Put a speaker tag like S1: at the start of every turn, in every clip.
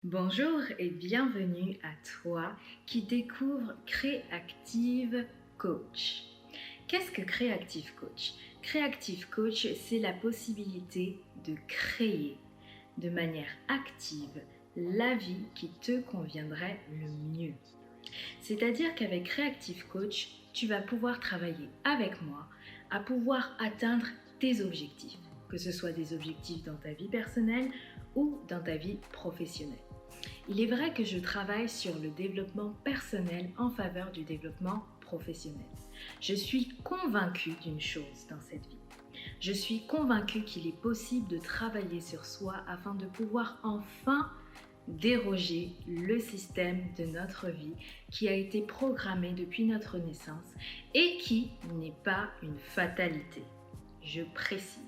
S1: Bonjour et bienvenue à toi qui découvre Créactive Coach. Qu'est-ce que Créactive Coach? Créactive Coach, c'est la possibilité de créer de manière active la vie qui te conviendrait le mieux. C'est-à-dire qu'avec Creative Coach, tu vas pouvoir travailler avec moi à pouvoir atteindre tes objectifs, que ce soit des objectifs dans ta vie personnelle ou dans ta vie professionnelle. Il est vrai que je travaille sur le développement personnel en faveur du développement professionnel. Je suis convaincue d'une chose dans cette vie. Je suis convaincue qu'il est possible de travailler sur soi afin de pouvoir enfin déroger le système de notre vie qui a été programmé depuis notre naissance et qui n'est pas une fatalité. Je précise,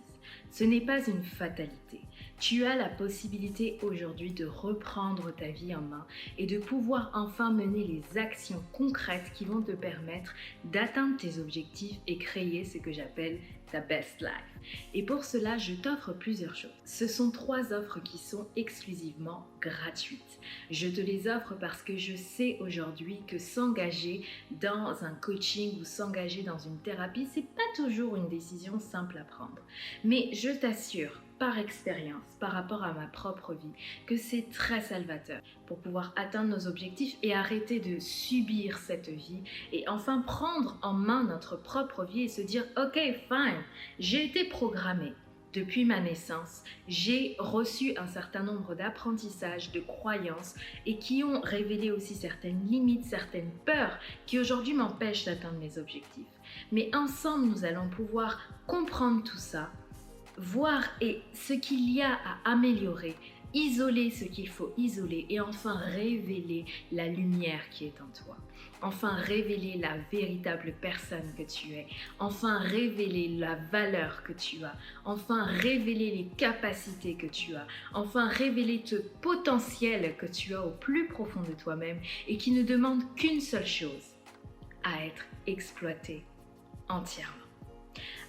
S1: ce n'est pas une fatalité. Tu as la possibilité aujourd'hui de reprendre ta vie en main et de pouvoir enfin mener les actions concrètes qui vont te permettre d'atteindre tes objectifs et créer ce que j'appelle ta best life. Et pour cela, je t'offre plusieurs choses. Ce sont 3 offres qui sont exclusivement gratuites. Je te les offre parce que je sais aujourd'hui que s'engager dans un coaching ou s'engager dans une thérapie, c'est pas toujours une décision simple à prendre. Mais je t'assure, par expérience, par rapport à ma propre vie, que c'est très salvateur pour pouvoir atteindre nos objectifs et arrêter de subir cette vie et enfin prendre en main notre propre vie et se dire « Ok, fine, j'ai été programmée. » Depuis ma naissance, j'ai reçu un certain nombre d'apprentissages, de croyances et qui ont révélé aussi certaines limites, certaines peurs qui aujourd'hui m'empêchent d'atteindre mes objectifs. Mais ensemble, nous allons pouvoir comprendre tout ça, voir ce qu'il y a à améliorer, isoler ce qu'il faut isoler et enfin révéler la lumière qui est en toi. Enfin révéler la véritable personne que tu es. Enfin révéler la valeur que tu as. Enfin révéler les capacités que tu as. Enfin révéler ce potentiel que tu as au plus profond de toi-même et qui ne demande qu'une seule chose, à être exploité entièrement.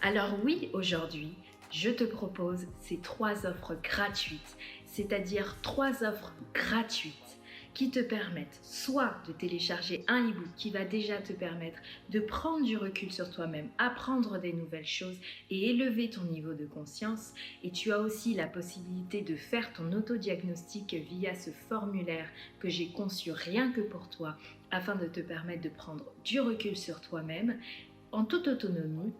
S1: Alors oui, aujourd'hui, je te propose ces 3 offres gratuites, c'est-à-dire 3 offres gratuites qui te permettent soit de télécharger un e-book qui va déjà te permettre de prendre du recul sur toi-même, apprendre des nouvelles choses et élever ton niveau de conscience. Et tu as aussi la possibilité de faire ton autodiagnostic via ce formulaire que j'ai conçu rien que pour toi afin de te permettre de prendre du recul sur toi-même en toute autonomie,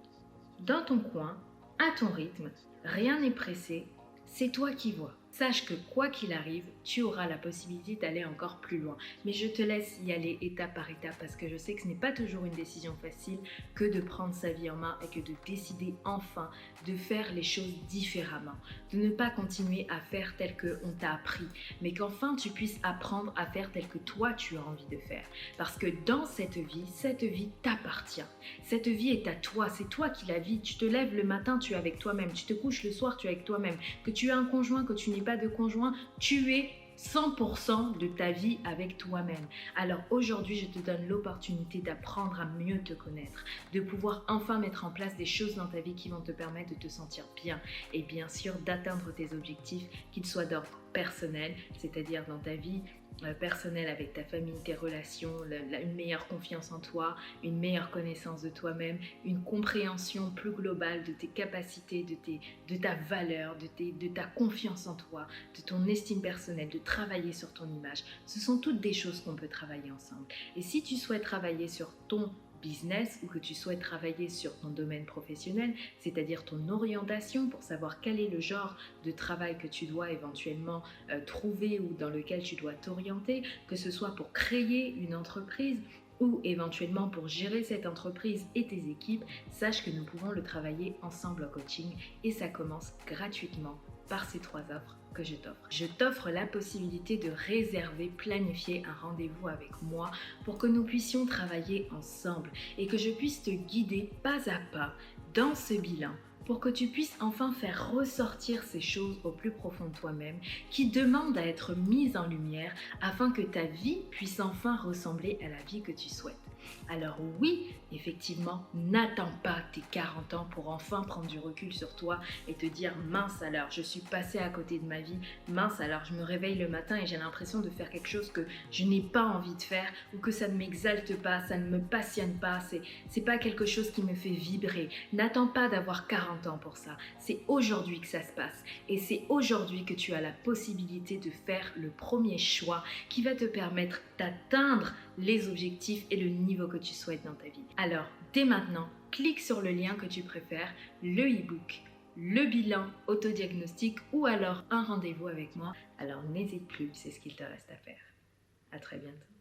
S1: dans ton coin, à ton rythme, rien n'est pressé, c'est toi qui vois. Sache que quoi qu'il arrive, tu auras la possibilité d'aller encore plus loin. Mais je te laisse y aller étape par étape parce que je sais que ce n'est pas toujours une décision facile que de prendre sa vie en main et que de décider enfin de faire les choses différemment. De ne pas continuer à faire tel qu'on t'a appris, mais qu'enfin tu puisses apprendre à faire tel que toi tu as envie de faire. Parce que dans cette vie t'appartient. Cette vie est à toi, c'est toi qui la vis. Tu te lèves le matin, tu es avec toi-même. Tu te couches le soir, tu es avec toi-même. Que tu aies un conjoint, que tu n'aies pas de conjoint, tu es 100% de ta vie avec toi-même. Alors aujourd'hui, je te donne l'opportunité d'apprendre à mieux te connaître, de pouvoir enfin mettre en place des choses dans ta vie qui vont te permettre de te sentir bien et bien sûr d'atteindre tes objectifs, qu'ils soient d'ordre personnel, c'est-à-dire dans ta vie personnelle avec ta famille, tes relations, une meilleure confiance en toi, une meilleure connaissance de toi-même, une compréhension plus globale de tes capacités, de ta valeur, de ta confiance en toi, de ton estime personnelle, de travailler sur ton image. Ce sont toutes des choses qu'on peut travailler ensemble. Et si tu souhaites travailler sur ton business ou que tu souhaites travailler sur ton domaine professionnel, c'est-à-dire ton orientation pour savoir quel est le genre de travail que tu dois éventuellement trouver ou dans lequel tu dois t'orienter, que ce soit pour créer une entreprise ou éventuellement pour gérer cette entreprise et tes équipes, sache que nous pouvons le travailler ensemble en coaching et ça commence gratuitement par ces 3 offres que je t'offre. Je t'offre la possibilité de réserver, planifier un rendez-vous avec moi pour que nous puissions travailler ensemble et que je puisse te guider pas à pas dans ce bilan pour que tu puisses enfin faire ressortir ces choses au plus profond de toi-même qui demandent à être mises en lumière afin que ta vie puisse enfin ressembler à la vie que tu souhaites. Alors oui, effectivement, n'attends pas tes 40 ans pour enfin prendre du recul sur toi et te dire mince alors, je suis passée à côté de ma vie, mince alors, je me réveille le matin et j'ai l'impression de faire quelque chose que je n'ai pas envie de faire ou que ça ne m'exalte pas, ça ne me passionne pas, c'est pas quelque chose qui me fait vibrer. N'attends pas d'avoir 40 ans pour ça, c'est aujourd'hui que ça se passe et c'est aujourd'hui que tu as la possibilité de faire le premier choix qui va te permettre d'atteindre les objectifs et le niveau que tu souhaites dans ta vie. Alors, dès maintenant, clique sur le lien que tu préfères, le e-book, le bilan autodiagnostic ou alors un rendez-vous avec moi. Alors n'hésite plus, c'est ce qu'il te reste à faire. À très bientôt.